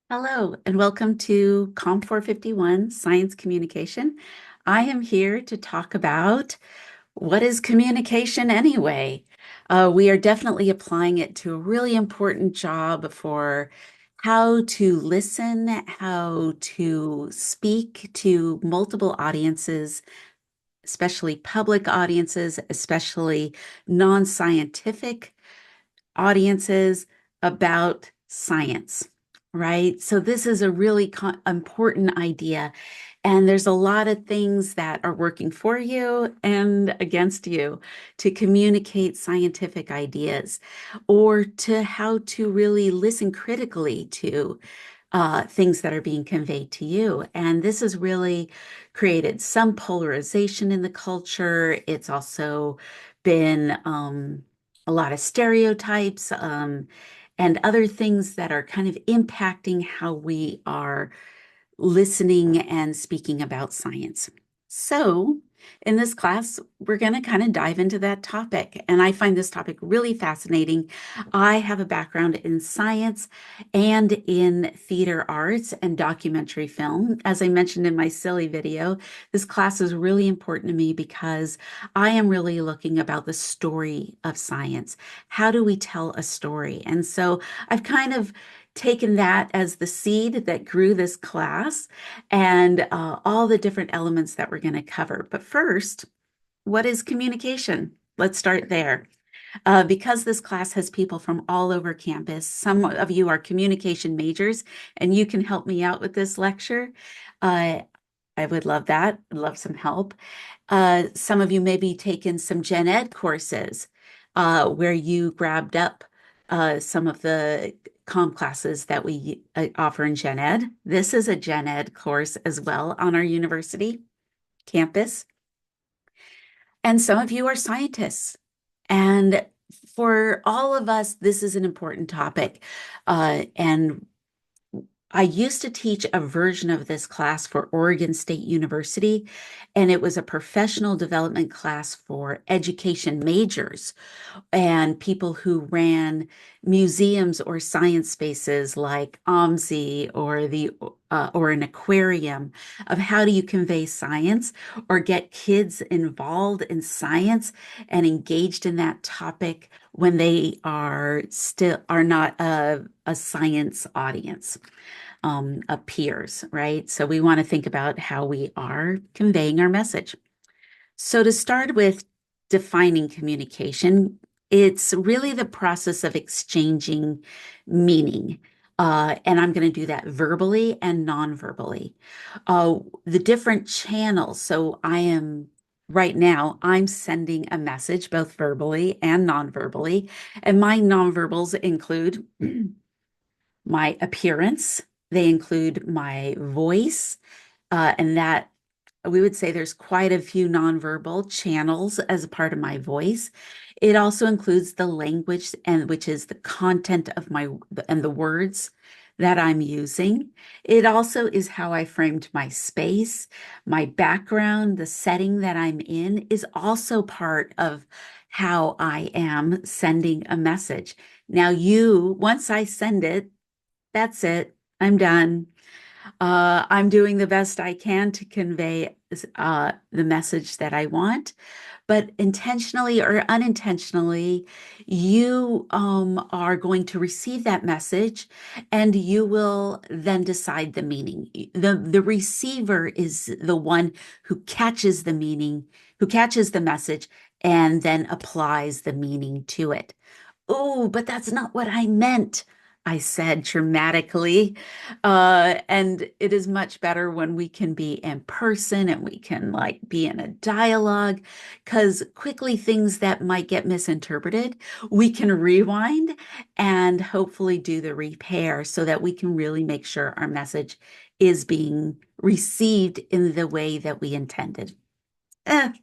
Hello, and welcome to Com 451 Science Communication. I am here to talk about what is communication anyway. We are definitely applying it to a really important job for how to listen, how to speak to multiple audiences, especially public audiences, especially non-scientific audiences about science, right? So this is a really important idea. And there's a lot of things that are working for you and against you to communicate scientific ideas or to how to really listen critically to things that are being conveyed to you. And this has really created some polarization in the culture. It's also been a lot of stereotypes and other things that are kind of impacting how we are listening and speaking about science. So, in this class, we're going to kind of dive into that topic. And I find this topic really fascinating. I have a background in science and in theater arts and documentary film. As I mentioned in my silly video, this class is really important to me because I am really looking about the story of science. How do we tell a story? And so I've kind of taken that as the seed that grew this class and all the different elements that we're going to cover. But first, what is communication? Let's start there. Because this class has people from all over campus, some of you are communication majors, and you can help me out with this lecture. Uh, I would love that. I'd love some help. Some of you maybe taken some gen ed courses where you grabbed up some of the comm classes that we offer in gen ed. This is a gen ed course as well on our university campus. And some of you are scientists. And for all of us, this is an important topic. And I used to teach a version of this class for Oregon State University, and it was a professional development class for education majors and people who ran museums or science spaces like OMSI or the or an aquarium of how do you convey science or get kids involved in science and engaged in that topic when they are not a science audience of peers, right? So we want to think about how we are conveying our message. So to start with defining communication, it's really the process of exchanging meaning. And I'm going to do that verbally and non-verbally. The different channels. So right now, I'm sending a message both verbally and non-verbally. And my non-verbals include my appearance, they include my voice, and that we would say there's quite a few nonverbal channels as a part of my voice. It also includes the language and which is the content of my and the words that I'm using. It also is how I framed my space, my background, the setting that I'm in is also part of how I am sending a message. Now, once I send it, that's it. I'm done. I'm doing the best I can to convey the message that I want, but intentionally or unintentionally, you are going to receive that message and you will then decide the meaning. The receiver is the one who catches the meaning, who catches the message and then applies the meaning to it. Oh, but that's not what I meant, I said dramatically. And it is much better when we can be in person and we can like be in a dialogue, because quickly things that might get misinterpreted, we can rewind and hopefully do the repair so that we can really make sure our message is being received in the way that we intended. Eh,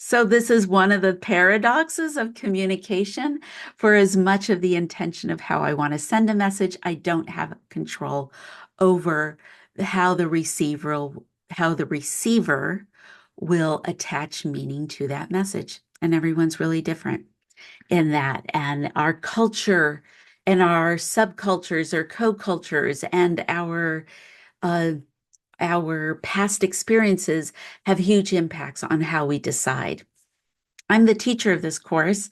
so this is one of the paradoxes of communication. For as much of the intention of how I want to send a message, I don't have control over how how the receiver will attach meaning to that message. And everyone's really different in that. And our culture and our subcultures or co-cultures and uh, our past experiences have huge impacts on how we decide. I'm the teacher of this course,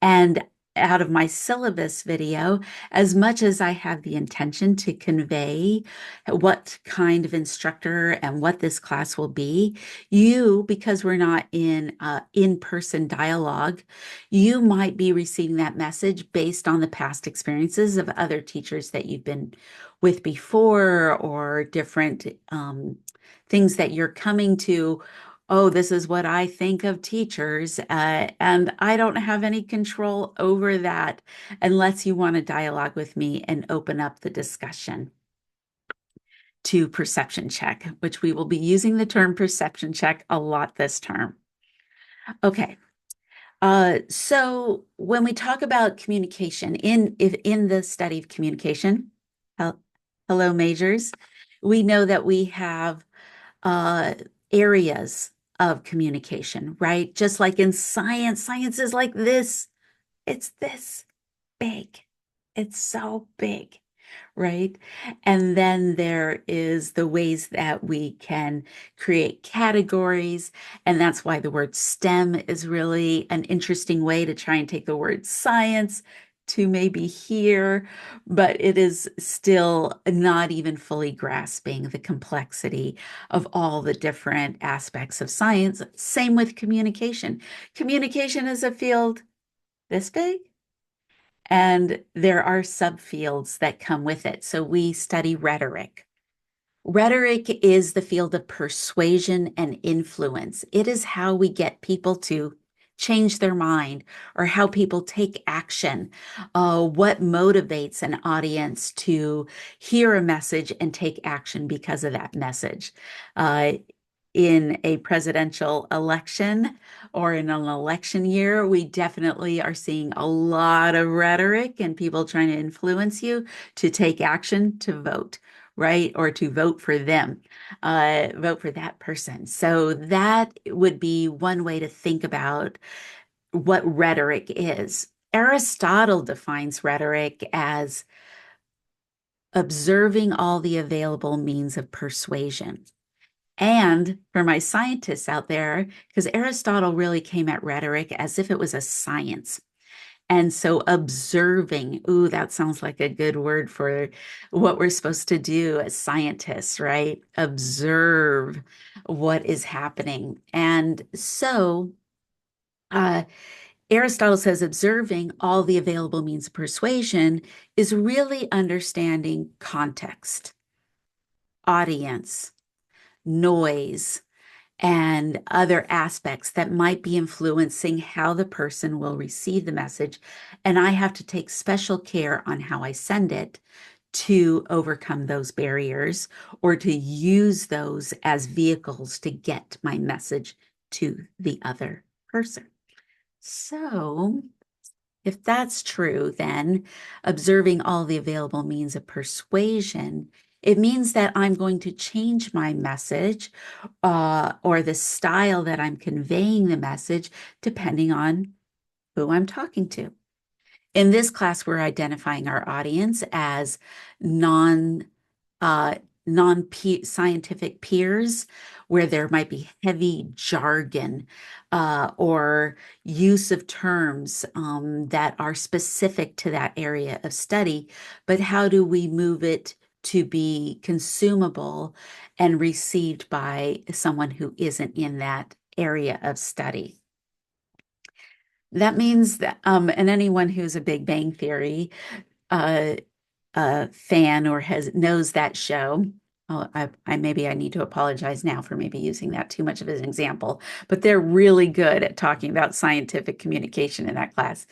and out of my syllabus video, as much as I have the intention to convey what kind of instructor and what this class will be, you, because we're not in in-person dialogue, you might be receiving that message based on the past experiences of other teachers that you've been with before or different things that you're coming to. Oh, this is what I think of teachers, and I don't have any control over that unless you want to dialogue with me and open up the discussion to perception check, which we will be using the term perception check a lot this term. Okay, so when we talk about communication in the study of communication, hello majors, we know that we have uh, areas of communication, right? Just like in science, science is like this. It's this big. It's so big, right? And then there is the ways that we can create categories. And that's why the word STEM is really an interesting way to try and take the word science to maybe here, but it is still not even fully grasping the complexity of all the different aspects of science. Same with communication. Communication is a field this big, and there are subfields that come with it. So we study rhetoric. Rhetoric is the field of persuasion and influence. It is how we get people to change their mind or how people take action, what motivates an audience to hear a message and take action because of that message. Uh, in a presidential election or in an election year, we definitely are seeing a lot of rhetoric and people trying to influence you to take action to vote, right? Or to vote for them, vote for that person. So that would be one way to think about what rhetoric is. Aristotle defines rhetoric as observing all the available means of persuasion. And for my scientists out there, because Aristotle really came at rhetoric as if it was a science. And so observing, ooh, that sounds like a good word for what we're supposed to do as scientists, right? Observe what is happening. And so uh, Aristotle says observing all the available means of persuasion is really understanding context, audience, noise, and other aspects that might be influencing how the person will receive the message. And I have to take special care on how I send it to overcome those barriers or to use those as vehicles to get my message to the other person. So, if that's true, then observing all the available means of persuasion, it means that I'm going to change my message or the style that I'm conveying the message depending on who I'm talking to. In this class, we're identifying our audience as non uh, non-scientific peers, where there might be heavy jargon or use of terms that are specific to that area of study. But how do we move it to be consumable and received by someone who isn't in that area of study? That means that, and anyone who's a Big Bang Theory uh, fan or has knows that show. Oh, maybe I need to apologize now for maybe using that too much of an example, but they're really good at talking about scientific communication in that class.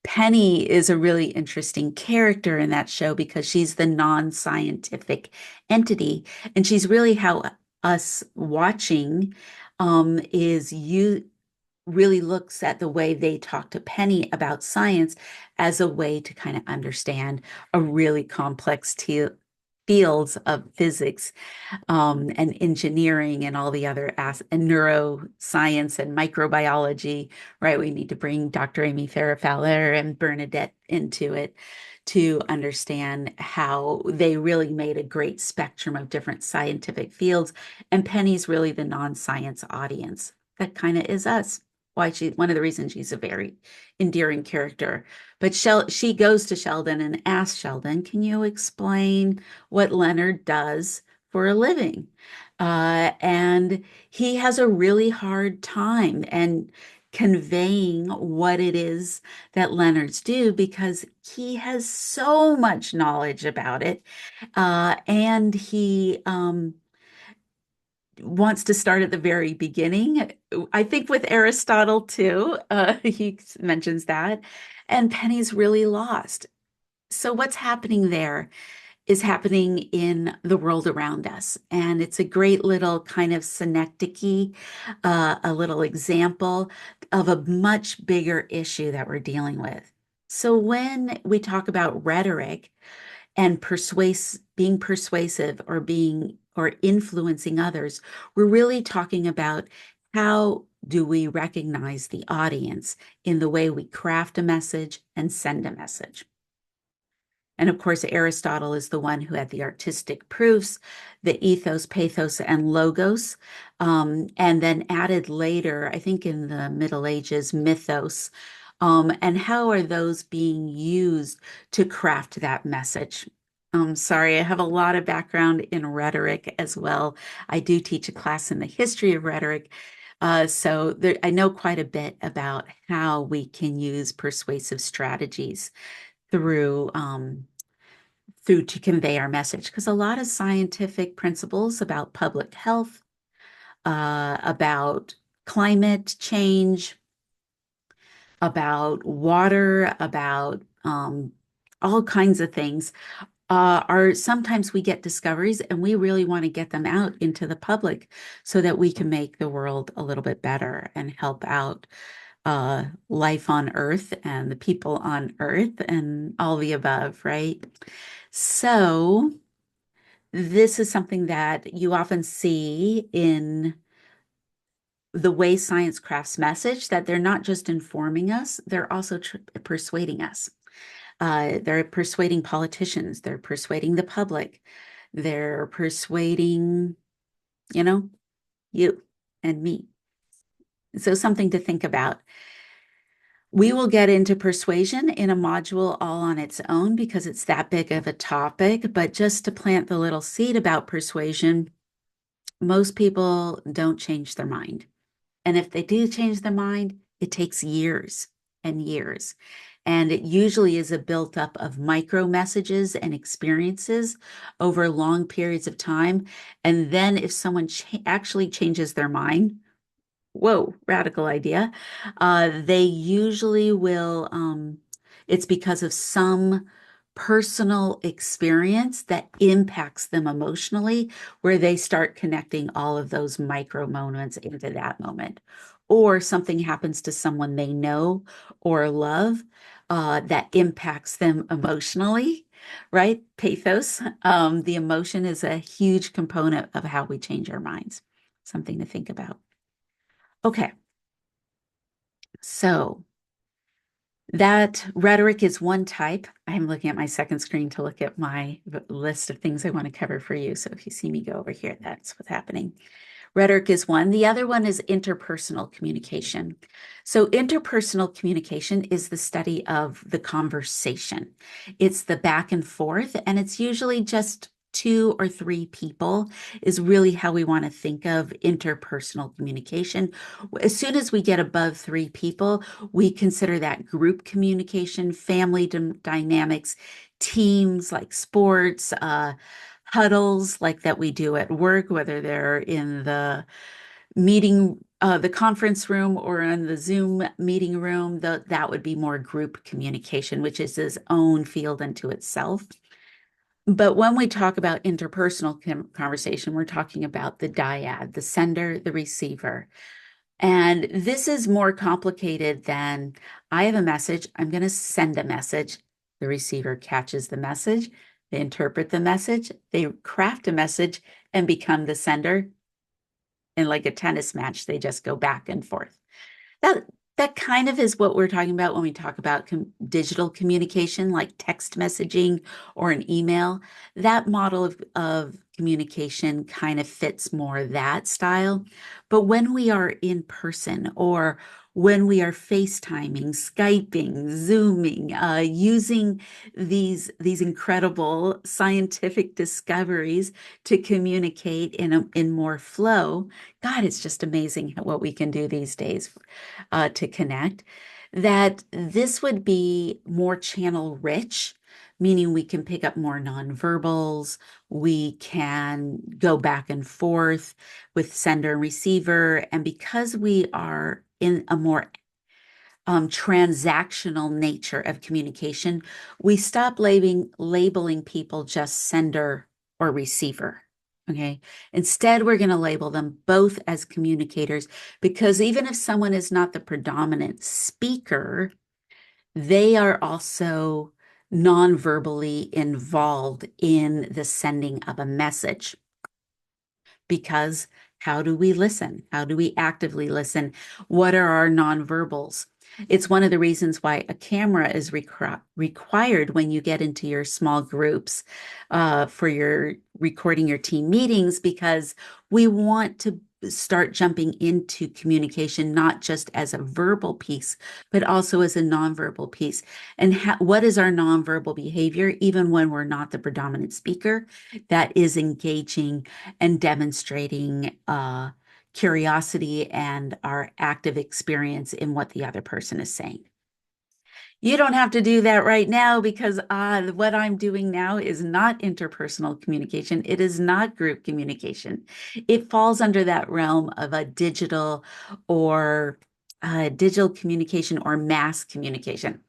Penny is a really interesting character in that show because she's the non-scientific entity, and she's really how us watching is you really looks at the way they talk to Penny about science as a way to kind of understand a really complex fields of physics and engineering and all the other and neuroscience and microbiology, right? We need to bring Dr. Amy Farrah Fowler and Bernadette into it to understand how they really made a great spectrum of different scientific fields. And Penny's really the non-science audience. That kind of is us. Why one of the reasons she's a very endearing character. But she goes to Sheldon and asks Sheldon, can you explain what Leonard does for a living? And he has a really hard time and conveying what it is that Leonards do because he has so much knowledge about it. And he wants to start at the very beginning. I think with Aristotle too, he mentions that. And Penny's really lost. So what's happening there is happening in the world around us. And it's a great little kind of synecdoche, a little example of a much bigger issue that we're dealing with. So when we talk about rhetoric and being persuasive or influencing others, we're really talking about how do we recognize the audience in the way we craft a message and send a message. And of course, Aristotle is the one who had the artistic proofs, the ethos, pathos, and logos, and then added later, I think in the Middle Ages, mythos. And how are those being used to craft that message? Sorry, I have a lot of background in rhetoric as well. I do teach a class in the history of rhetoric. So I know quite a bit about how we can use persuasive strategies through to convey our message because a lot of scientific principles about public health, about climate change, about water, about all kinds of things are sometimes we get discoveries and we really want to get them out into the public so that we can make the world a little bit better and help out life on Earth and the people on Earth and all the above, right? So this is something that you often see in the way science crafts message, that they're not just informing us, they're also persuading us. They're persuading politicians, they're persuading the public, they're persuading, you know, you and me. So something to think about. We will get into persuasion in a module all on its own because it's that big of a topic, but just to plant the little seed about persuasion, most people don't change their mind. And if they do change their mind, it takes years and years. And it usually is a built up of micro messages and experiences over long periods of time. And then if someone actually changes their mind, whoa, radical idea. They usually will, it's because of some personal experience that impacts them emotionally, where they start connecting all of those micro moments into that moment. Or something happens to someone they know or love that impacts them emotionally, right? Pathos. The emotion is a huge component of how we change our minds. Something to think about. Okay, so that rhetoric is one type. I'm looking at my second screen to look at my list of things I want to cover for you. So if you see me go over here, that's what's happening. Rhetoric is one. The other one is interpersonal communication. So interpersonal communication is the study of the conversation. It's the back and forth, and it's usually just two or three people is really how we want to think of interpersonal communication. As soon as we get above three people, we consider that group communication, family dynamics, teams like sports, huddles like that we do at work, whether they're in the meeting, the conference room or in the Zoom meeting room, that would be more group communication, which is its own field unto itself. But when we talk about interpersonal conversation, we're talking about the dyad, the sender, the receiver. And this is more complicated than I have a message, I'm going to send a message. The receiver catches the message. They interpret the message, they craft a message and become the sender. In like a tennis match, they just go back and forth. That that kind of is what we're talking about when we talk about digital communication, like text messaging or an email. That model of communication kind of fits more that style. But when we are in person or when we are FaceTiming, Skyping, Zooming, using these incredible scientific discoveries to communicate in more flow, God, it's just amazing what we can do these days to connect, that this would be more channel rich, meaning we can pick up more nonverbals, we can go back and forth with sender and receiver. And because we are in a more transactional nature of communication, we stop labeling people just sender or receiver. Okay. Instead, we're going to label them both as communicators because even if someone is not the predominant speaker, they are also non-verbally involved in the sending of a message. Because how do we listen? How do we actively listen? What are our nonverbals? It's one of the reasons why a camera is required when you get into your small groups for your recording your team meetings, because we want to start jumping into communication, not just as a verbal piece, but also as a nonverbal piece. And what is our nonverbal behavior, even when we're not the predominant speaker, that is engaging and demonstrating curiosity and our active experience in what the other person is saying. You don't have to do that right now because what I'm doing now is not interpersonal communication. It is not group communication. It falls under that realm of a or digital communication or mass communication.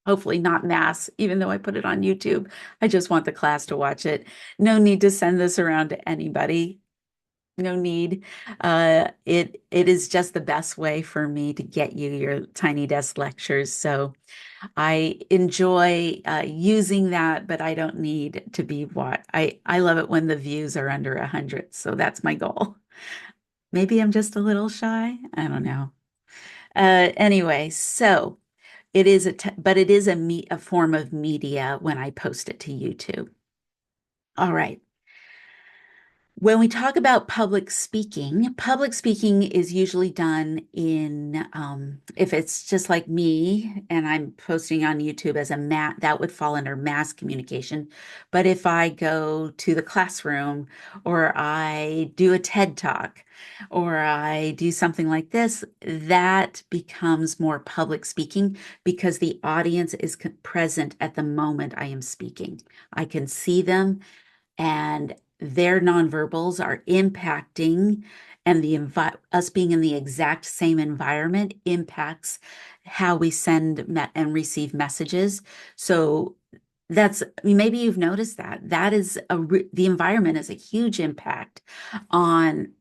Hopefully not mass, even though I put it on YouTube. I just want the class to watch it. No need to send this around to anybody. No need. It is just the best way for me to get you your tiny desk lectures. So I enjoy using that, but I don't need to be what I love it when the views are under 100. So that's my goal. Maybe I'm just a little shy. I don't know. Anyway, so but it is a form of media when I post it to YouTube. All right. When we talk about public speaking is usually done if it's just like me and I'm posting on YouTube as that would fall under mass communication. But if I go to the classroom or I do a TED Talk or I do something like this, that becomes more public speaking because the audience is present at the moment I am speaking. I can see them and their nonverbals are impacting, and us being in the exact same environment impacts how we send and receive messages. So maybe you've noticed that is the environment is a huge impact on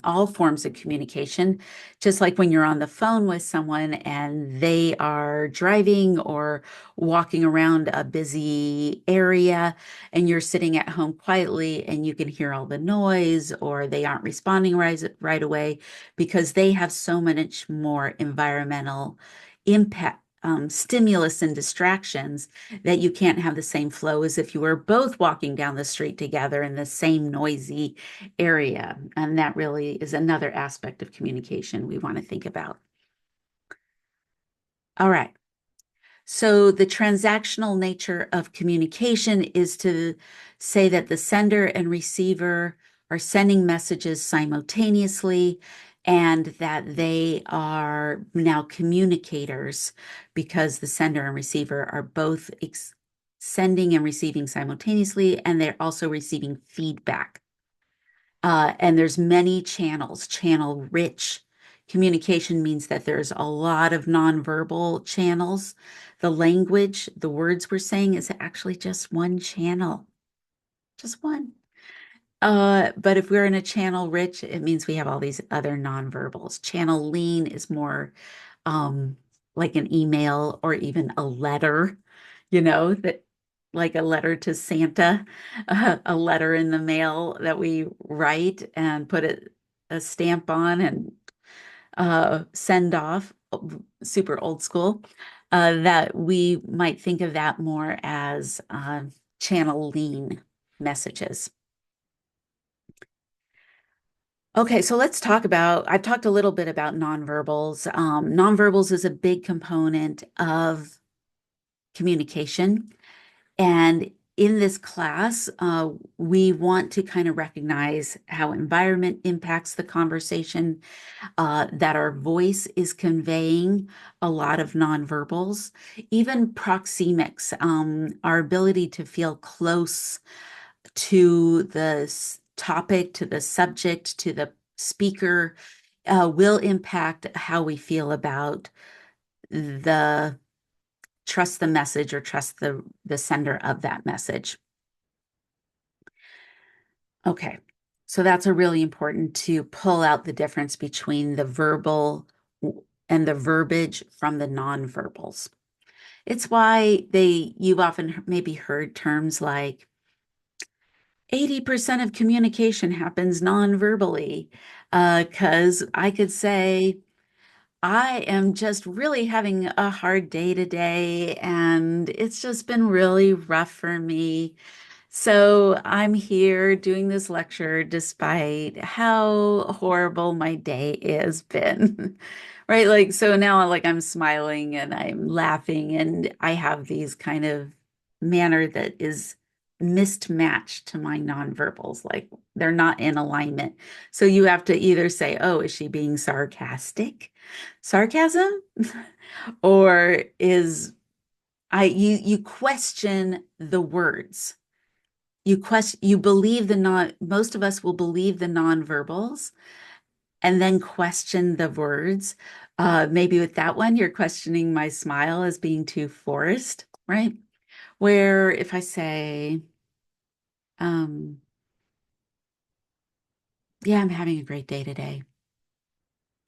all forms of communication. Just like when you're on the phone with someone and they are driving or walking around a busy area and you're sitting at home quietly and you can hear all the noise, or they aren't responding right away because they have so much more environmental impact, stimulus and distractions, that you can't have the same flow as if you were both walking down the street together in the same noisy area. And that really is another aspect of communication we want to think about. All right. So the transactional nature of communication is to say that the sender and receiver are sending messages simultaneously and that they are now communicators because the sender and receiver are both sending and receiving simultaneously, and they're also receiving feedback. And there's many channels, channel rich. Communication means that there's a lot of nonverbal channels. The language, the words we're saying is actually just one channel, just one. But if we're in a channel rich, it means we have all these other nonverbals. Channel lean is more like an email or even a letter, that like a letter to Santa, a letter in the mail that we write and put a stamp on and send off, super old school, that we might think of that more as channel lean messages. Okay, so let's talk about, I've talked a little bit about nonverbals. Nonverbals is a big component of communication. And in this class, we want to kind of recognize how environment impacts the conversation, that our voice is conveying a lot of nonverbals, even proxemics, our ability to feel close to the topic, to the subject, to the speaker, will impact how we feel about the trust the message or trust the sender of that message. Okay, so that's a really important to pull out the difference between the verbal and the verbiage from the nonverbals. It's why you've often maybe heard terms like 80% of communication happens non-verbally. Because I could say, I am just really having a hard day today, and it's just been really rough for me. So I'm here doing this lecture despite how horrible my day has been. Right? Like, so now like I'm smiling and I'm laughing and I have these kind of manner that is mismatched to my nonverbals. Like they're not in alignment. So you have to either say, oh, is she being sarcastic? Sarcasm? Or is you question the words. You believe the non most of us will believe the nonverbals and then question the words. Maybe with that one, you're questioning my smile as being too forced, right? Where if I say, um, yeah, I'm having a great day today.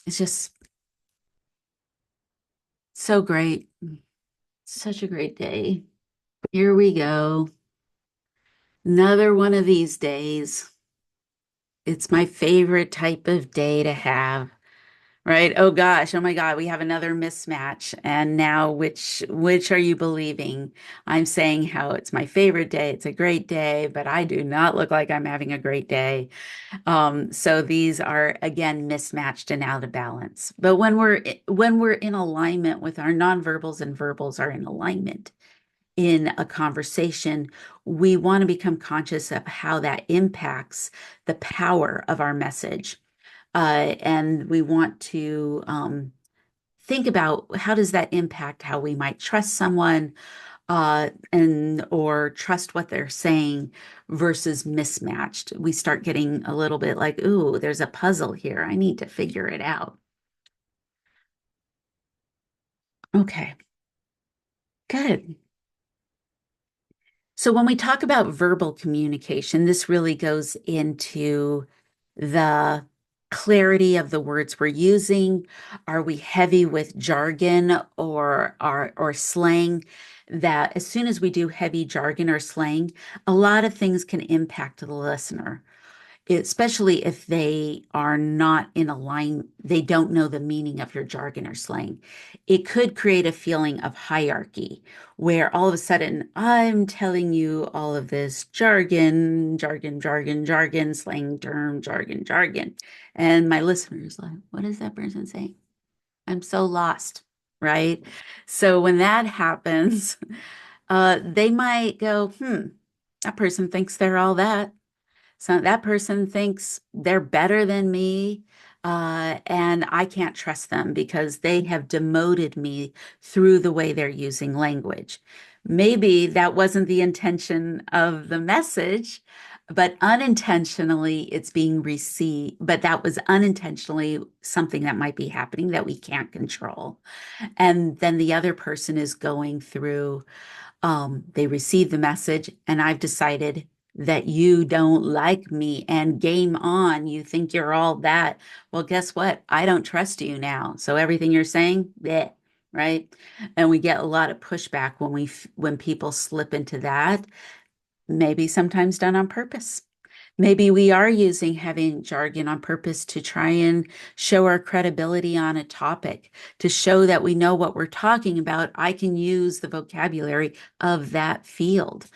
It's just so great. Such a great day. Here we go. Another one of these days. It's my favorite type of day to have. Right? Oh gosh, oh my God, we have another mismatch. And now which are you believing? I'm saying how it's my favorite day, it's a great day, but I do not look like I'm having a great day. So these are again mismatched and out of balance. But when we're in alignment with our nonverbals and verbals are in alignment in a conversation, we want to become conscious of how that impacts the power of our message. And we want to think about how does that impact how we might trust someone and or trust what they're saying versus mismatched. We start getting a little bit like, ooh, there's a puzzle here. I need to figure it out. Okay, good. So when we talk about verbal communication, this really goes into the clarity of the words we're using. Are we heavy with jargon or slang? That as soon as we do heavy jargon or slang, a lot of things can impact the listener, especially if they are not in a line, they don't know the meaning of your jargon or slang. It could create a feeling of hierarchy where all of a sudden I'm telling you all of this jargon, slang term, jargon. And my listeners like, what is that person saying? I'm so lost, right? So when that happens, they might go, that person thinks they're all that. So that person thinks they're better than me, and I can't trust them because they have demoted me through the way they're using language. Maybe that wasn't the intention of the message, but unintentionally it's being received, but that was unintentionally something that might be happening that we can't control. And then the other person is going through they receive the message, and I've decided that you don't like me and game on. You think you're all that. Well, guess what? I don't trust you now. So everything you're saying, bleh, right? And we get a lot of pushback when when people slip into that, maybe sometimes done on purpose. Maybe we are using heavy jargon on purpose to try and show our credibility on a topic, to show that we know what we're talking about. I can use the vocabulary of that field.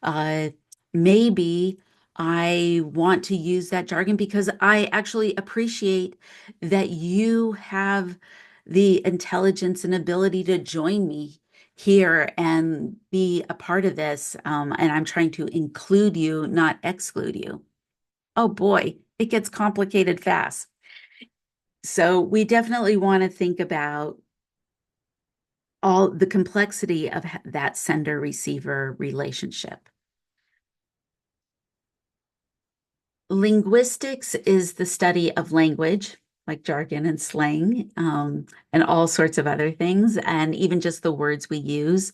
Uh, Maybe I want to use that jargon because I actually appreciate that you have the intelligence and ability to join me here and be a part of this. And I'm trying to include you, not exclude you. Oh boy, it gets complicated fast. So we definitely want to think about all the complexity of that sender receiver relationship. Linguistics is the study of language, like jargon and slang, and all sorts of other things, and even just the words we use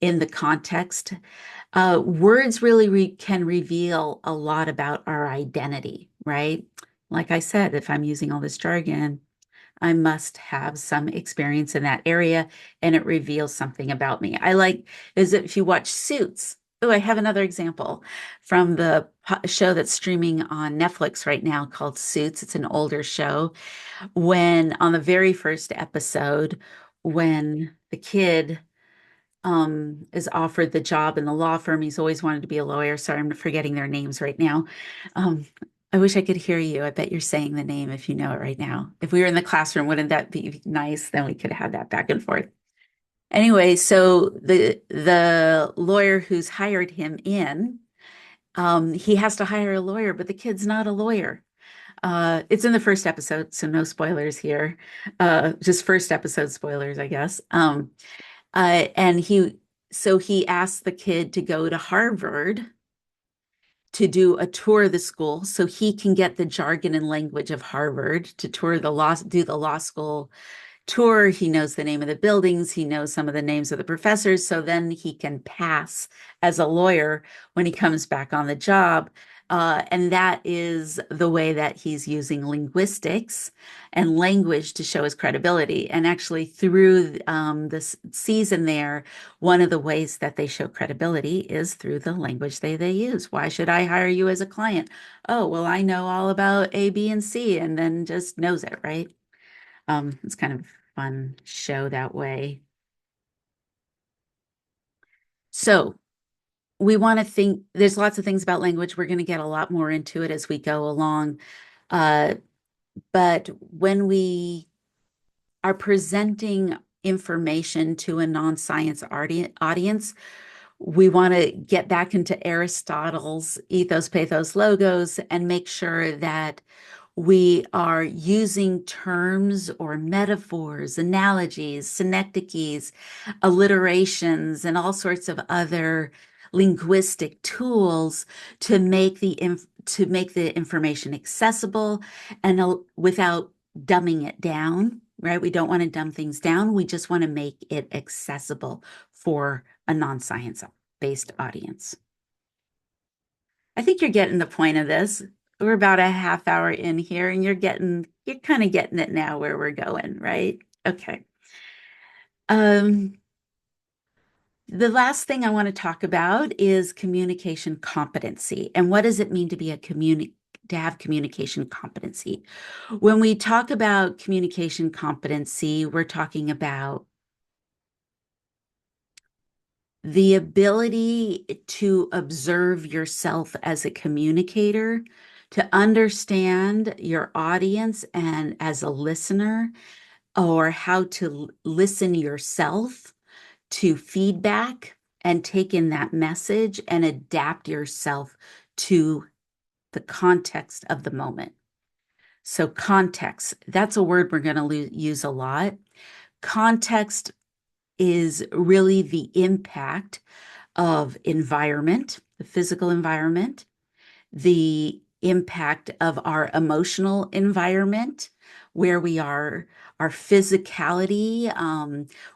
in the context. Words really can reveal a lot about our identity, right? Like I said, if I'm using all this jargon, I must have some experience in that area and it reveals something about me. I like is if you watch Suits. Oh, I have another example from the show that's streaming on Netflix right now called Suits. It's an older show. When on the very first episode, when the kid is offered the job in the law firm. He's always wanted to be a lawyer. Sorry, I'm forgetting their names right now. Um, I wish I could hear you. I bet you're saying the name if you know it right now. If we were in the classroom, wouldn't that be nice? Then we could have that back and forth. Anyway, so the lawyer who's hired him in, he has to hire a lawyer, but the kid's not a lawyer. It's in the first episode, so no spoilers here. Just first episode spoilers, I guess. And so he asked the kid to go to Harvard to do a tour of the school so he can get the jargon and language of Harvard to tour the law, do the law school tour. He knows the name of the buildings. He knows some of the names of the professors. So then he can pass as a lawyer when he comes back on the job. And that is the way that he's using linguistics and language to show his credibility. And actually, through this season there, one of the ways that they show credibility is through the language they use. Why should I hire you as a client? Oh, well, I know all about A, B, and C, and then just knows it, right? It's kind of fun show that way. So we want to think there's lots of things about language. We're going to get a lot more into it as we go along. Uh, but when we are presenting information to a non-science audience, we want to get back into Aristotle's ethos, pathos, logos, and make sure that we are using terms or metaphors, analogies, synecdoches, alliterations, and all sorts of other linguistic tools to make the information accessible and without dumbing it down, right? We don't want to dumb things down. We just want to make it accessible for a non-science based audience. I think you're getting the point of this. We're about a half hour in here and you're kind of getting it now where we're going, right? Okay. Um, the last thing I want to talk about is communication competency. And what does it mean to be to have communication competency? When we talk about communication competency, we're talking about the ability to observe yourself as a communicator, to understand your audience and as a listener, or how to listen yourself to feedback and take in that message and adapt yourself to the context of the moment. So, context, that's a word we're going to use a lot. Context is really the impact of environment, the physical environment, the impact of our emotional environment, where we are, our physicality,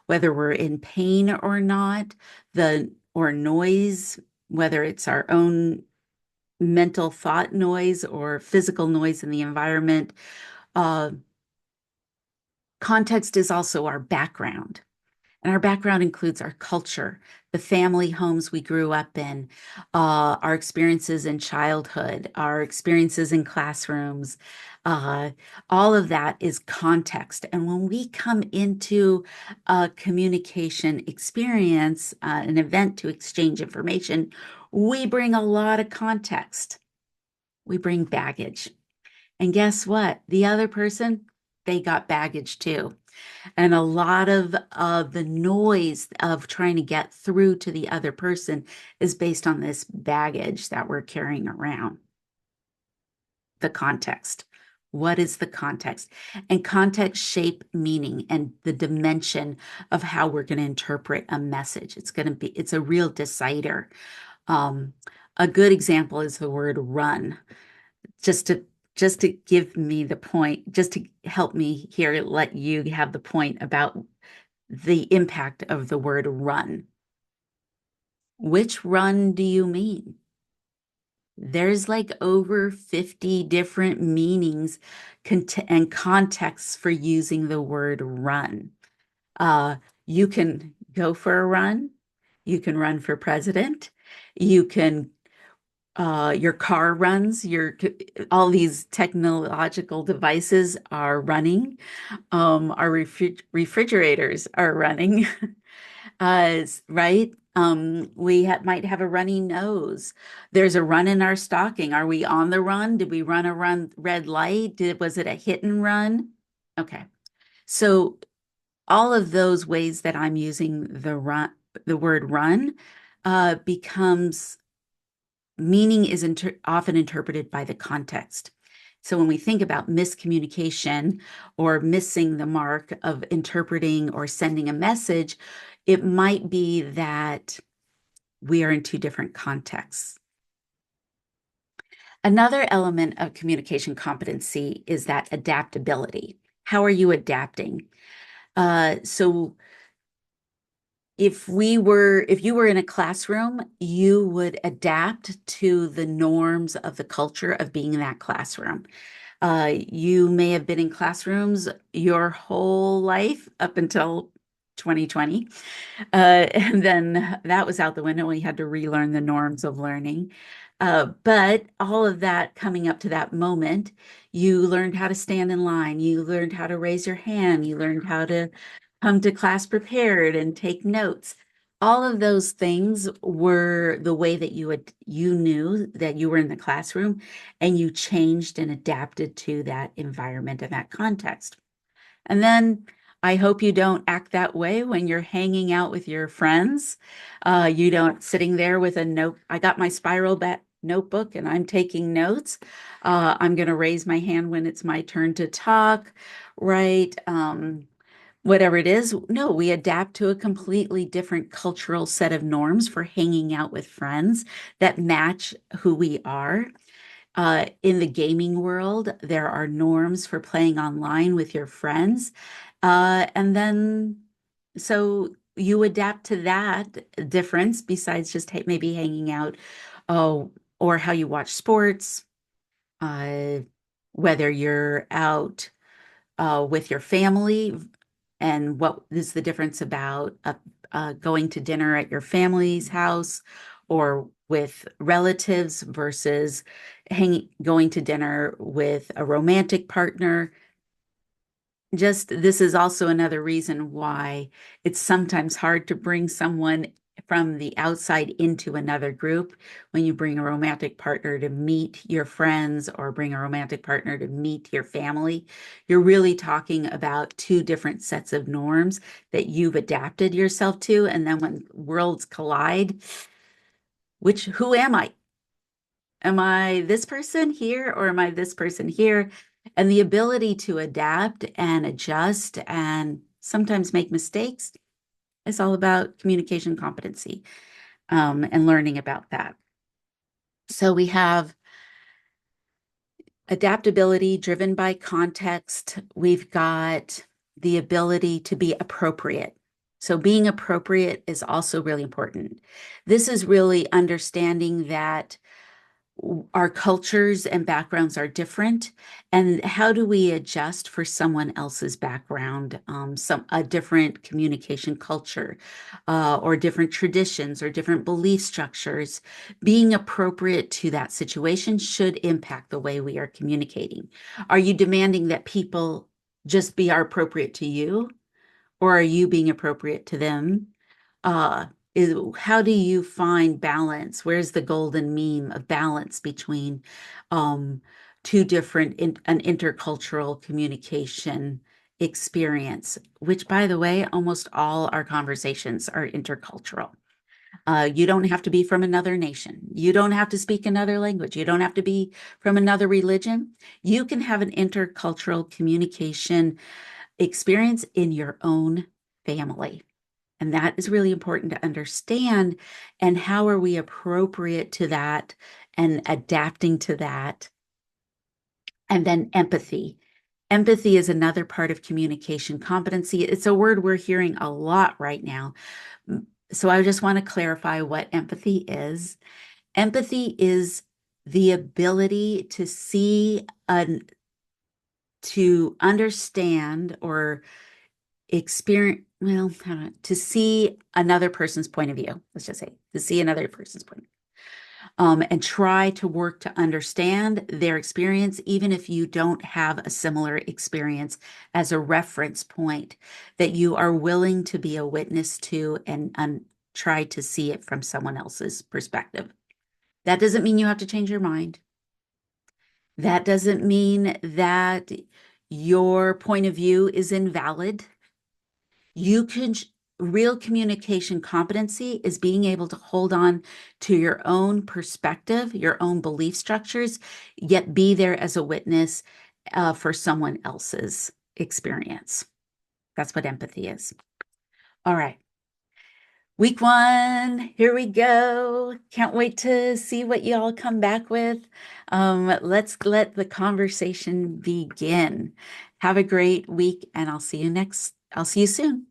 whether we're in pain or not, the or noise, whether it's our own mental thought noise or physical noise in the environment. Uh, Context is also our background. And our background includes our culture, the family homes we grew up in, our experiences in childhood, our experiences in classrooms. Uh, all of that is context. And when we come into a communication experience, an event to exchange information, we bring a lot of context. We bring baggage. And guess what? The other person, they got baggage too. And a lot of the noise of trying to get through to the other person is based on this baggage that we're carrying around. The context. What is the context? And context shape meaning and the dimension of how we're going to interpret a message. It's a real decider. Um, a good example is the word run. Just to just to give me the point, just to help me here, let you have the point about the impact of the word run. Which run do you mean? There's like over 50 different meanings and contexts for using the word run. Uh, you can go for a run. You can run for president. You can your car runs, all these technological devices are running. Our refrigerators are running, right? Might have a runny nose. There's a run in our stocking. Are we on the run? Did we run a red light? Was it a hit and run? Okay. So all of those ways that I'm using the word run, becomes meaning is often interpreted by the context. So when we think about miscommunication or missing the mark of interpreting or sending a message, it might be that we are in two different contexts. Another element of communication competency is that adaptability. How are you adapting? So if you were in a classroom, you would adapt to the norms of the culture of being in that classroom. You may have been in classrooms your whole life up until 2020. And then that was out the window. We had to relearn the norms of learning. But all of that coming up to that moment, you learned how to stand in line. You learned how to raise your hand. You learned how to come to class prepared and take notes. All of those things were the way that you knew that you were in the classroom, and you changed and adapted to that environment and that context. And then I hope you don't act that way when you're hanging out with your friends. You don't sitting there with a note. I got my spiral notebook and I'm taking notes. I'm going to raise my hand when it's my turn to talk, right? Whatever it is. No, we adapt to a completely different cultural set of norms for hanging out with friends that match who we are. In the gaming world, there are norms for playing online with your friends. And then, so you adapt to that difference besides just maybe hanging out, oh, or how you watch sports, uh, whether you're out with your family, and what is the difference about going to dinner at your family's house or with relatives versus going to dinner with a romantic partner. Just this is also another reason why it's sometimes hard to bring someone from the outside into another group. When you bring a romantic partner to meet your friends or bring a romantic partner to meet your family, you're really talking about two different sets of norms that you've adapted yourself to. And then when worlds collide, who am I? Am I this person here or am I this person here? And the ability to adapt and adjust and sometimes make mistakes is all about communication competency, and learning about that. So we have adaptability driven by context. We've got the ability to be appropriate. So being appropriate is also really important. This is really understanding that our cultures and backgrounds are different, and how do we adjust for someone else's background, a different communication culture, or different traditions or different belief structures. Being appropriate to that situation should impact the way we are communicating. Are you demanding that people just be are appropriate to you, or are you being appropriate to them? uh how do you find balance? Where's the golden mean of balance between um two different an intercultural communication experience, which, by the way, almost all our conversations are intercultural. You don't have to be from another nation. You don't have to speak another language. You don't have to be from another religion. You can have an intercultural communication experience in your own family. And that is really important to understand. And how are we appropriate to that and adapting to that? And then empathy. Empathy is another part of communication competency. It's a word we're hearing a lot right now. So I just want to clarify what empathy is. Empathy is the ability to see, to understand or experience, well, to see another person's point of view. Let's just say to see another person's point of view. And try to work to understand their experience, even if you don't have a similar experience as a reference point, that you are willing to be a witness to and try to see it from someone else's perspective. That doesn't mean you have to change your mind. That doesn't mean that your point of view is invalid. You can, real communication competency is being able to hold on to your own perspective, your own belief structures, yet be there as a witness for someone else's experience. That's what empathy is. All right. Week 1, here we go. Can't wait to see what you all come back with. Let's let the conversation begin. Have a great week, and I'll see you soon.